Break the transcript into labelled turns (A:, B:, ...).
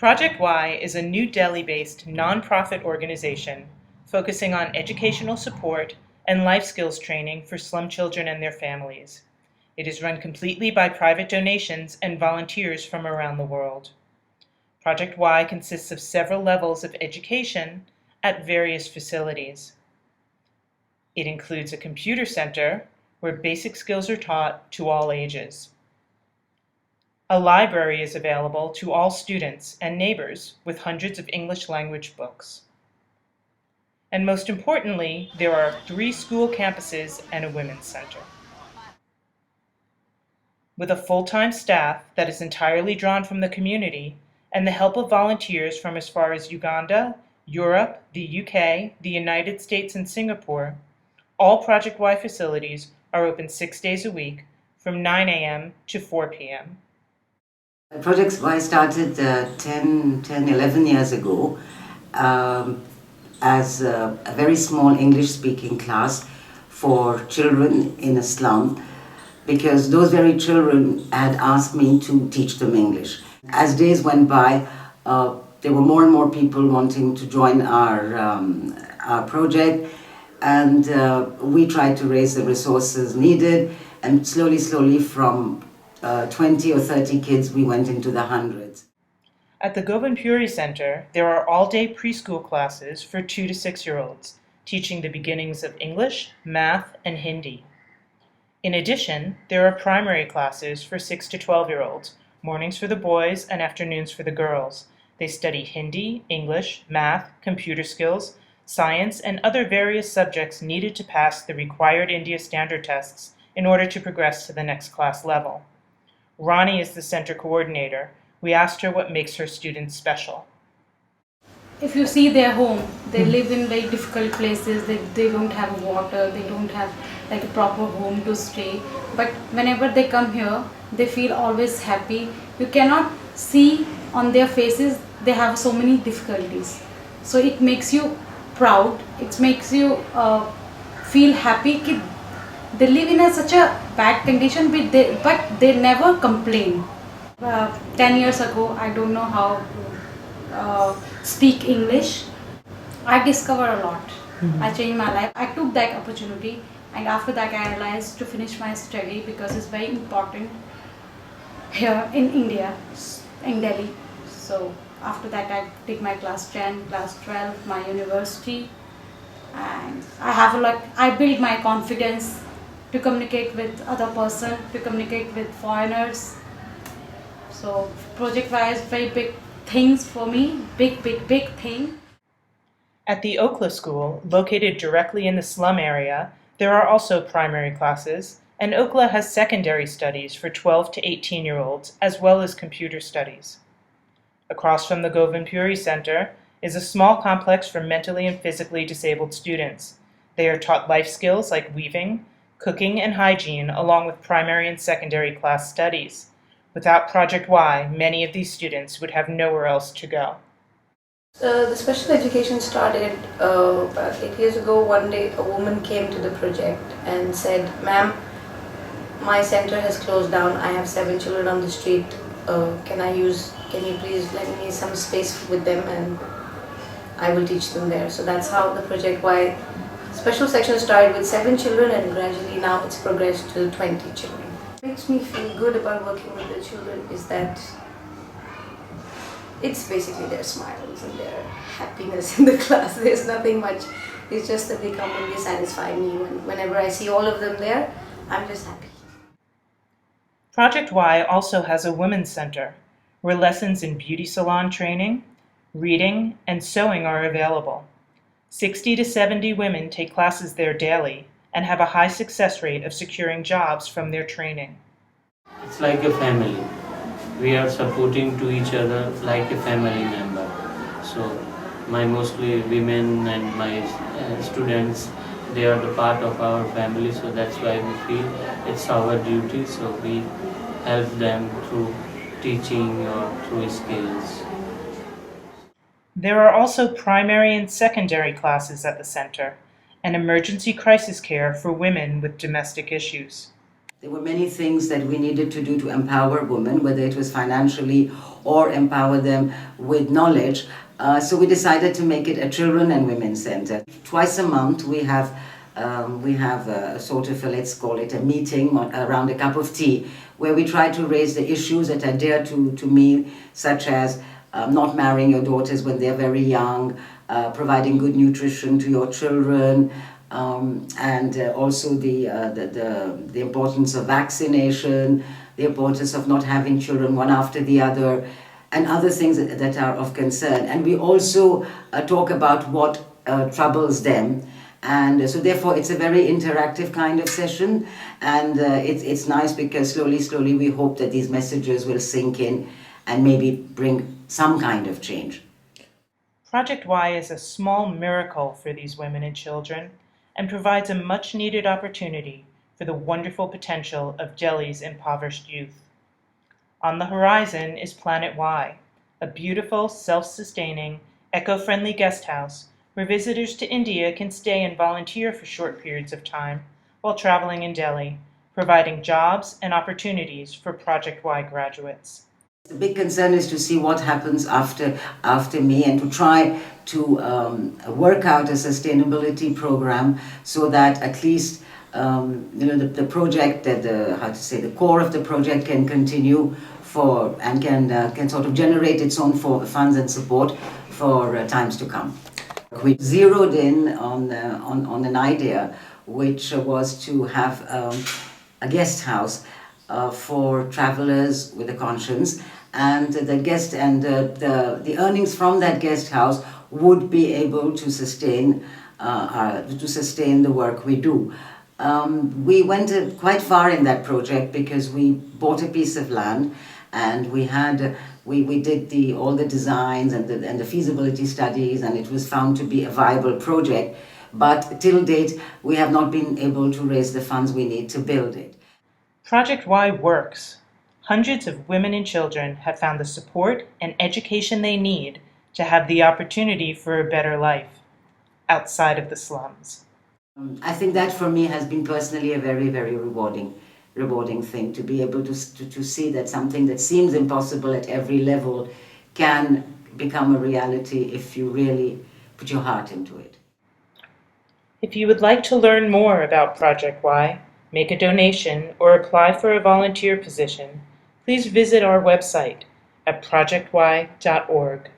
A: Project Y is a New Delhi-based nonprofit organization focusing on educational support and life skills training for slum children and their families. It is run completely by private donations and volunteers from around the world. Project Y consists of several levels of education at various facilities. It includes a computer center where basic skills are taught to all ages. A library is available to all students and neighbors with hundreds of English language books. And most importantly, there are 3 school campuses and a women's center. With a full-time staff that is entirely drawn from the community and the help of volunteers from as far as Uganda, Europe, the UK, the United States, and Singapore, all Project Y facilities are open 6 days a week from 9 a.m. to 4 p.m.
B: Project Y started 11 years ago as a very small English-speaking class for children in a slum, because those very children had asked me to teach them English. As days went by, there were more and more people wanting to join our project, and we tried to raise the resources needed, and slowly from 20 or 30 kids, we went into the hundreds.
A: At the Govind Puri Center, there are all-day preschool classes for 2 to 6-year-olds, teaching the beginnings of English, math, and Hindi. In addition, there are primary classes for 6 to 12-year-olds, mornings for the boys and afternoons for the girls. They study Hindi, English, math, computer skills, science, and other various subjects needed to pass the required India standard tests in order to progress to the next class level. Ronnie is the center coordinator. We asked her what makes her students special.
C: If you see their home, they live in very difficult places. They don't have water, they don't have like a proper home to stay. But whenever they come here, they feel always happy. You cannot see on their faces they have so many difficulties. So it makes you proud. It makes you feel happy. They live in such a bad condition, but they never complain. 10 years ago, I don't know how to speak English. I discovered a lot. I changed my life. I took that opportunity, and after that I realized to finish my study because it's very important here in India, in Delhi. So after that I did my class 10, class 12, my university, and I built my confidence to communicate with other person, to communicate with foreigners. So Project Y is very big things for me, big thing.
A: At the Okla School, located directly in the slum area, there are also primary classes, and Okla has secondary studies for 12 to 18-year-olds, as well as computer studies. Across from the Govind Puri Center is a small complex for mentally and physically disabled students. They are taught life skills like weaving, cooking, and hygiene, along with primary and secondary class studies. Without Project Y, many of these students would have nowhere else to go.
D: The special education started about 8 years ago. One day a woman came to the project and said, "Ma'am, my center has closed down. I have 7 children on the street. Can you please lend me some space with them and I will teach them there." So that's how the Project Y special section started with 7 children, and gradually now it's progressed to 20 children. What makes me feel good about working with the children is that it's basically their smiles and their happiness in the class. There's nothing much. It's just that they come and they satisfy me. Whenever I see all of them there, I'm just happy.
A: Project Y also has a women's center, where lessons in beauty salon training, reading, and sewing are available. 60 to 70 women take classes there daily and have a high success rate of securing jobs from their training.
E: It's like a family. We are supporting to each other like a family member. So my mostly women and my students, they are the part of our family, so that's why we feel it's our duty, so we help them through teaching or through skills.
A: There are also primary and secondary classes at the center, and emergency crisis care for women with domestic issues.
B: There were many things that we needed to do to empower women, whether it was financially or empower them with knowledge. So we decided to make it a children and women center. Twice a month we have a sort of let's call it a meeting around a cup of tea, where we try to raise the issues that are dear to me, such as not marrying your daughters when they're very young, providing good nutrition to your children, and also the importance of vaccination, the importance of not having children one after the other, and other things that are of concern. And we also talk about what troubles them. And so therefore it's a very interactive kind of session, and it's nice because slowly we hope that these messages will sink in and maybe bring some kind of change.
A: Project Y is a small miracle for these women and children and provides a much-needed opportunity for the wonderful potential of Delhi's impoverished youth. On the horizon is Planet Y, a beautiful, self-sustaining, eco-friendly guest house where visitors to India can stay and volunteer for short periods of time while traveling in Delhi, providing jobs and opportunities for Project Y graduates.
B: The big concern is to see what happens after me, and to try to work out a sustainability program so that at least the project, the core of the project can continue and can sort of generate its own funds and support for times to come. We zeroed in on an idea which was to have a guest house for travelers with a conscience, and the earnings from that guest house would be able to sustain the work we do. We went quite far in that project because we bought a piece of land, and we did all the designs and the feasibility studies, and it was found to be a viable project. But till date, we have not been able to raise the funds we need to build it.
A: Project Y works. Hundreds of women and children have found the support and education they need to have the opportunity for a better life outside of the slums.
B: I think that for me has been personally a very, very rewarding thing, to be able to see that something that seems impossible at every level can become a reality if you really put your heart into it.
A: If you would like to learn more about Project Y, make a donation, or apply for a volunteer position, please visit our website at projecty.org.